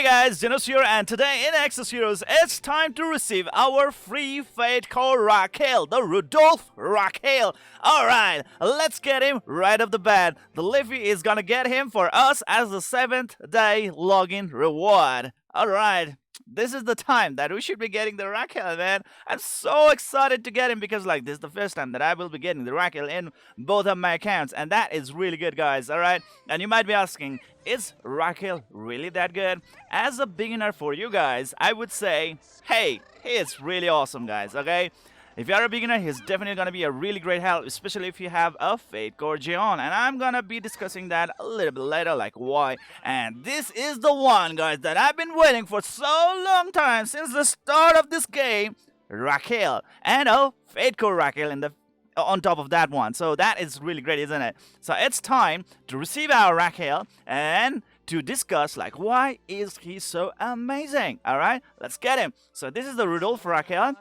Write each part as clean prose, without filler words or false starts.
Hey guys, Zennosh here, and today in Exos Heroes, it's time to receive our free Fate Core Raquel, the Rudolph Raquel. Alright, let's get him right off the bat. The Liffy is gonna get him for us as the 7th day login reward. Alright. This is the time that we should be getting the Raquel, man. I'm so excited to get him because, like, this is the first time that I will be getting the Raquel in both of my accounts, and that is really good, guys. All right, and you might be asking, is Raquel really that good? As a beginner for you guys, I would say, hey, he is really awesome, guys. Okay. If you are a beginner, he's definitely going to be a really great help, especially if you have a Fate Core Geon. And I'm going to be discussing that a little bit later, like why. And this is the one, guys, that I've been waiting for so long time, since the start of this game, Raquel. And a Fate Core Raquel in the on top of that one. So that is really great, isn't it? So it's time to receive our Raquel and to discuss, like, why is he so amazing? All right, let's get him. So this is the Rudolph Raquel.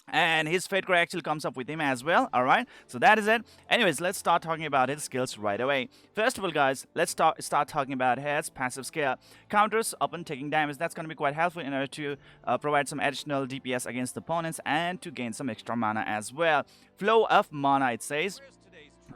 And his Fate Core actually comes up with him as well. Alright, so that is it. Anyways, let's start talking about his skills right away. First of all, guys, let's start talking about his passive skill. Counters upon taking damage. That's going to be quite helpful in order to provide some additional DPS against opponents and to gain some extra mana as well. Flow of mana, it says.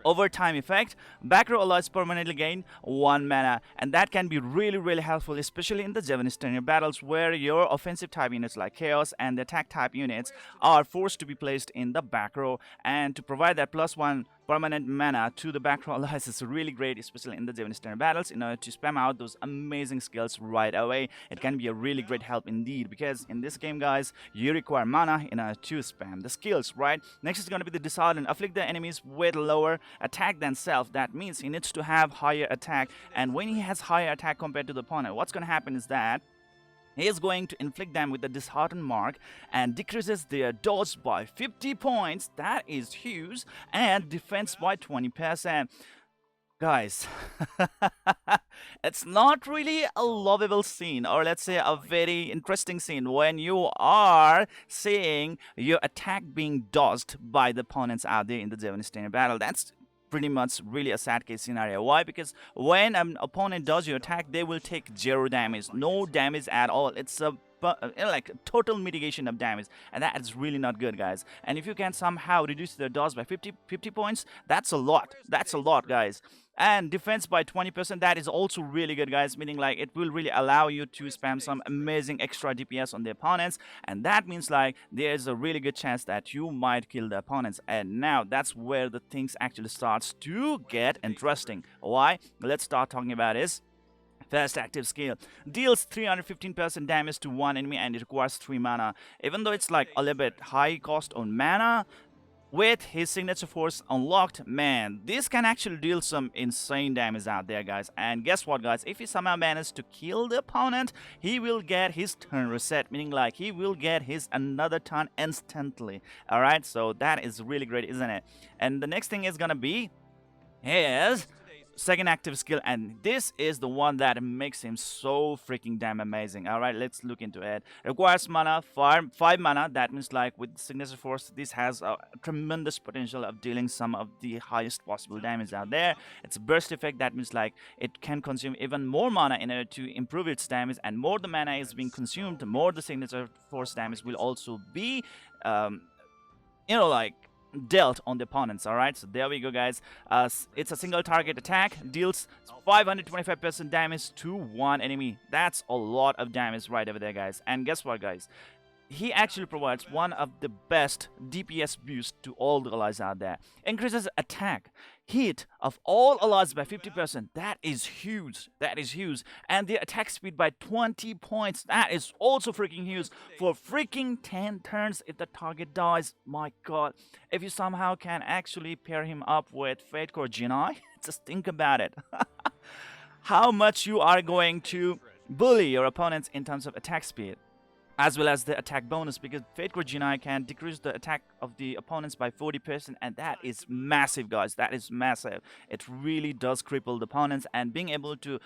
Overtime effect, back row allows permanently gain 1 mana, and that can be really helpful, especially in the Zennosh battles where your offensive type units like Chaos and the attack type units are forced to be placed in the back row, and to provide that +1 permanent mana to the back row allies is really great, especially in the Zennosh battles, in order to spam out those amazing skills right away. It can be a really great help indeed, because in this game, guys, you require mana in order to spam the skills, right? Next is going to be the Dishearten. Afflict the enemies with lower attack than self. That means he needs to have higher attack, and when he has higher attack compared to the opponent, what's going to happen is that he is going to inflict them with the Dishearten mark and decreases their dodge by 50 points. That is huge. And defense by 20%. Guys, it's not really a lovable scene, or let's say a very interesting scene, when you are seeing your attack being dodged by the opponents out there in the Zennosh battle. That's pretty much really a sad case scenario. Why? Because when an opponent does your attack, they will take 0 damage, no damage at all. It's a like total mitigation of damage, and that is really not good, guys. And if you can somehow reduce the dodge by 50 points, that's a lot, guys. And defense by 20%, that is also really good, guys, meaning like it will really allow you to spam some amazing extra DPS on the opponents, and that means like there's a really good chance that you might kill the opponents. And now that's where the things actually starts to get interesting. Why? Let's start talking about this. First active skill deals 315% damage to one enemy, and it requires 3 mana. Even though it's like a little bit high cost on mana, with his signature force unlocked, man, this can actually deal some insane damage out there, guys. And guess what, guys? If he somehow manages to kill the opponent, he will get his turn reset, meaning like he will get his another turn instantly. Alright, so that is really great, isn't it? And the next thing is gonna be his second active skill, and this is the one that makes him so freaking damn amazing. All right, let's look into it. Requires mana, 5 mana. That means like with signature force, this has a tremendous potential of dealing some of the highest possible damage out there. It's a burst effect. That means like it can consume even more mana in order to improve its damage, and more the mana is being consumed, the more the signature force damage will also be like dealt on the opponents. Alright, so there we go, guys. It's a single target attack, deals 525% damage to one enemy. That's a lot of damage right over there, guys. And guess what, guys? He actually provides one of the best DPS boosts to all the allies out there. Increases attack hit of all allies by 50%. That is huge. And the attack speed by 20 points. That is also freaking huge for freaking 10 turns if the target dies. My god. If you somehow can actually pair him up with Fate Core Geon, just think about it. How much you are going to bully your opponents in terms of attack speed. as well as the attack bonus, because Fate Core Genii can decrease the attack of the opponents by 40%, and that is massive, guys. That is massive. It really does cripple the opponents, and being able to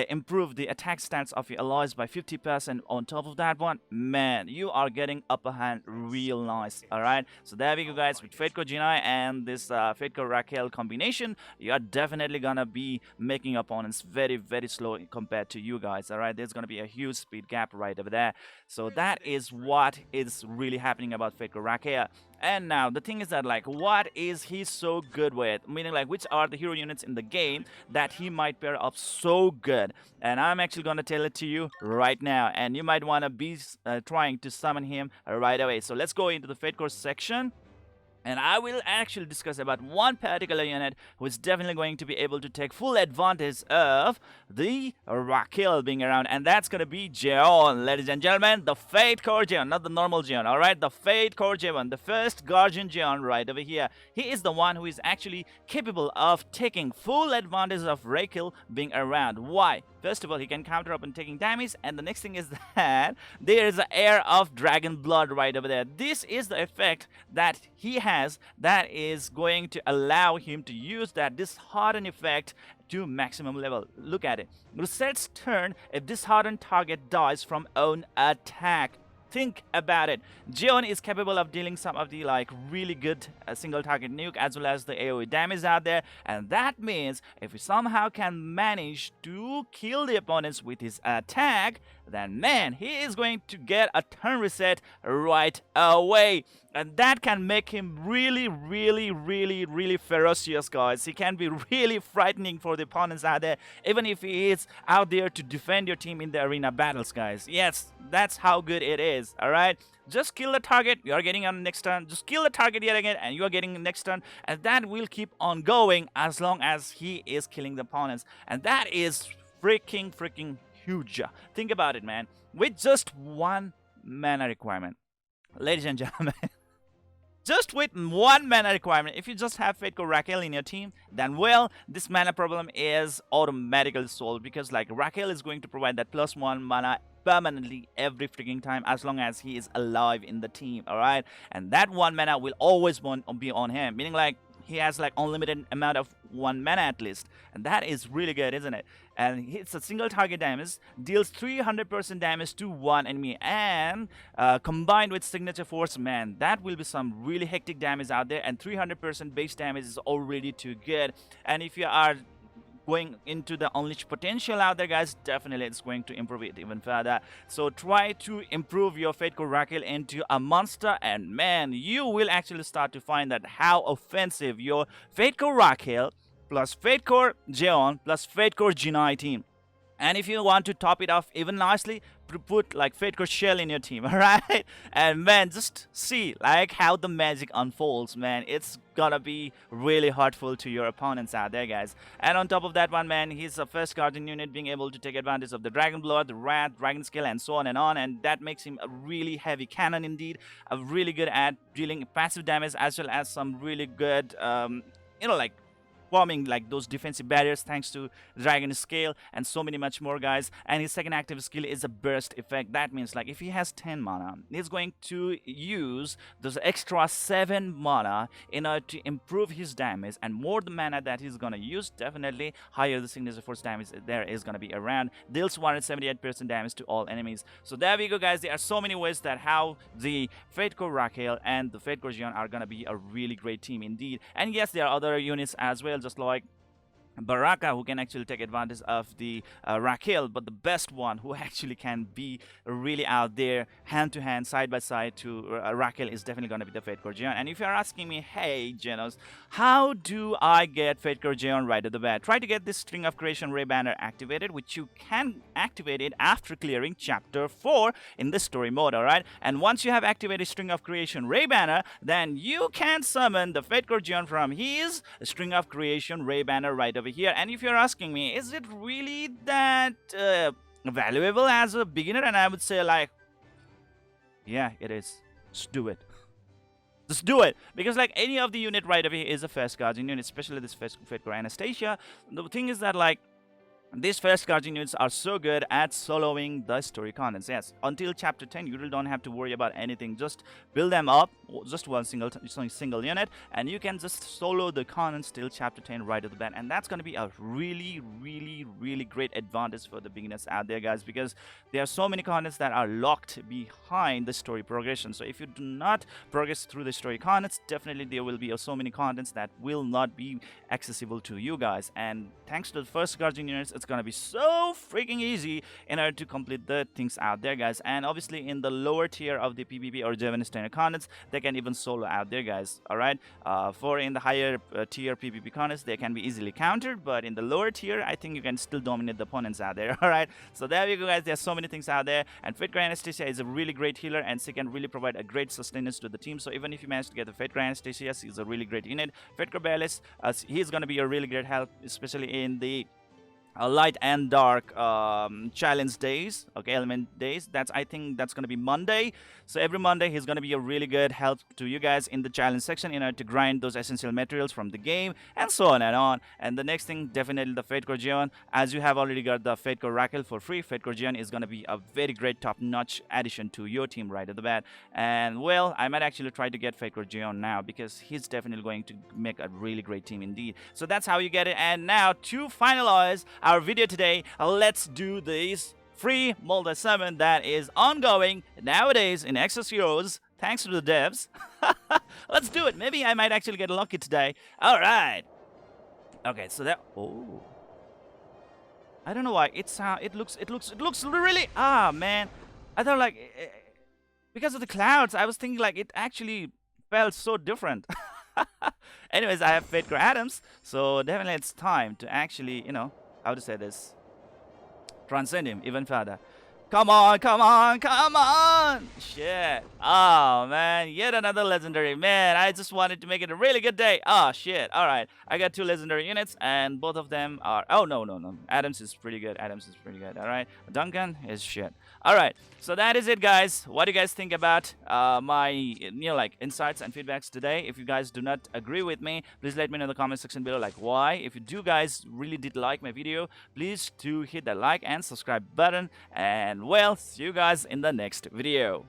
improve the attack stats of your allies by 50% on top of that one, man, you are getting upper hand real nice. All right, so there we go, guys. With Fate Core Genii and this Fate Core Raquel combination, you are definitely gonna be making opponents very, very slow compared to you guys. All right, there's gonna be a huge speed gap right over there. So that is what is really happening about Fate Core Raquel. And now the thing is that, like, what is he so good with? Meaning, like, which are the hero units in the game that he might pair up so good? And I'm actually gonna tell it to you right now, and you might wanna be trying to summon him right away. So let's go into the Fate Core section. And I will actually discuss about one particular unit who is definitely going to be able to take full advantage of the Raquel being around. And that's going to be Jeon, ladies and gentlemen. The Fate Core Jeon, not the normal Jeon, alright? The Fate Core Jeon, the first Guardian Jeon right over here. He is the one who is actually capable of taking full advantage of Raquel being around. Why? First of all, he can counter up and taking damage, and the next thing is that there is an air of dragon blood right over there. This is the effect that he has that is going to allow him to use that dishearten effect to maximum level. Look at it. Resets turn if disheartened target dies from own attack. Think about it. Jeon is capable of dealing some of the like really good single target nuke as well as the AoE damage out there, and that means if he somehow can manage to kill the opponents with his attack, then man, he is going to get a turn reset right away. And that can make him really, really, really, really ferocious, guys. He can be really frightening for the opponents out there, even if he is out there to defend your team in the arena battles, guys. Yes, that's how good it is, alright? Just kill the target, you are getting on the next turn. Just kill the target yet again, and you are getting the next turn. And that will keep on going as long as he is killing the opponents. And that is freaking huge. Think about it, man. With just one mana requirement, ladies and gentlemen. Just with one mana requirement, if you just have Fate Core Raquel in your team, then well, this mana problem is automatically solved, because like Raquel is going to provide that +1 mana permanently every freaking time as long as he is alive in the team, alright? And that 1 mana will always be on him, meaning like he has like unlimited amount of 1 mana at least, and that is really good, isn't it? And it's a single target damage, deals 300% damage to one enemy, and combined with signature force, man, that will be some really hectic damage out there. And 300% base damage is already too good. And if you are going into the unleashed potential out there, guys, definitely it's going to improve it even further. So try to improve your Fate Core Raquel into a monster, and man, you will actually start to find that how offensive your Fate Core Raquel plus Fate Core Jeon plus Fate Core Genii team. And if you want to top it off even nicely, put like Fate Core Shell in your team, alright? And man, just see like how the magic unfolds, man. It's gonna be really hurtful to your opponents out there, guys. And on top of that one, man, he's the first Guardian unit being able to take advantage of the Dragon Blood, the Wrath, Dragon Skill, and so on and on. And that makes him a really heavy cannon indeed, really good at dealing passive damage as well as some really good, you know, like forming like those defensive barriers thanks to Dragon Scale and so many much more, guys. And his second active skill is a burst effect. That means like if he has 10 mana, he's going to use those extra 7 mana in order to improve his damage, and more the mana that he's gonna use, definitely higher the signature force damage there is gonna be around. Deals 178% damage to all enemies. So there we go, guys. There are so many ways that how the Fate Core Raquel and the Fate Core Jeon are gonna be a really great team indeed. And yes, there are other units as well, just like Baraka, who can actually take advantage of the Raquel, but the best one who actually can be really out there hand to hand, side by side to Raquel is definitely going to be the Fate Core Jeon. And if you're asking me, hey Genos, how do I get Fate Core Jeon right at the bat? Try to get this String of Creation Ray Banner activated, which you can activate it after clearing Chapter 4 in the story mode, alright? And once you have activated String of Creation Ray Banner, then you can summon the Fate Core Jeon from his String of Creation Ray Banner right over here. And if you're asking me, is it really that valuable as a beginner? And I would say like, yeah, it is. Just do it. Just do it. Because like any of the unit right over here is a first Guardian unit, especially this Fate Core Anastasia. The thing is that like these first guardian units are so good at soloing the story contents. Yes, until chapter 10 you really don't have to worry about anything. Just build them up, just one single unit, and you can just solo the contents till chapter 10 right at the bat. And that's going to be a really great advantage for the beginners out there, guys, because there are so many contents that are locked behind the story progression. So if you do not progress through the story contents, definitely there will be so many contents that will not be accessible to you guys. And thanks to the first guardian units, it's gonna be so freaking easy in order to complete the things out there, guys. And obviously in the lower tier of the PvP or Javan standard contents, they can even solo out there, guys. All right, for in the higher tier PvP contents, they can be easily countered, but in the lower tier, I think you can still dominate the opponents out there. All right, so there you go, guys. There's so many things out there, and Fate Grand Anesthesia is a really great healer, and she can really provide a great sustenance to the team. So even if you manage to get the Fate Grand Anesthesia, she's a really great unit. Fate Corbelis, he's gonna be a really great help, especially in the light and dark challenge days, okay, element days. That's, I think that's going to be Monday. So every Monday he's going to be a really good help to you guys in the challenge section in order to grind those essential materials from the game, and so on and on. And the next thing, definitely the Fate Corgion. As you have already got the Fate Core Raquel for free, Fate Corgion is going to be a very great top-notch addition to your team right at the bat. And well, I might actually try to get Fate Corgion now, because he's definitely going to make a really great team indeed. So that's how you get it. And now to finalize our video today, let's do this free multi-summon that is ongoing nowadays in Exos Heroes, thanks to the devs. Let's do it. Maybe I might actually get lucky today. All right. Okay, so that, oh, I don't know why it looks really, man. I thought like because of the clouds, I was thinking like it actually felt so different. Anyways, I have Fate Core Adams, so definitely it's time to actually, you know, how to say this, transcend him even further. Come on, come on, come on! Shit. Oh, man. Yet another legendary. Man, I just wanted to make it a really good day. Oh, shit. Alright. I got 2 legendary units, and both of them are... Oh, no. Adams is pretty good. Alright. Duncan is shit. Alright. So that is it, guys. What do you guys think about my, like, insights and feedbacks today? If you guys do not agree with me, please let me know in the comment section below, like, why. If you do guys really did like my video, please do hit that like and subscribe button. And well, see you guys in the next video.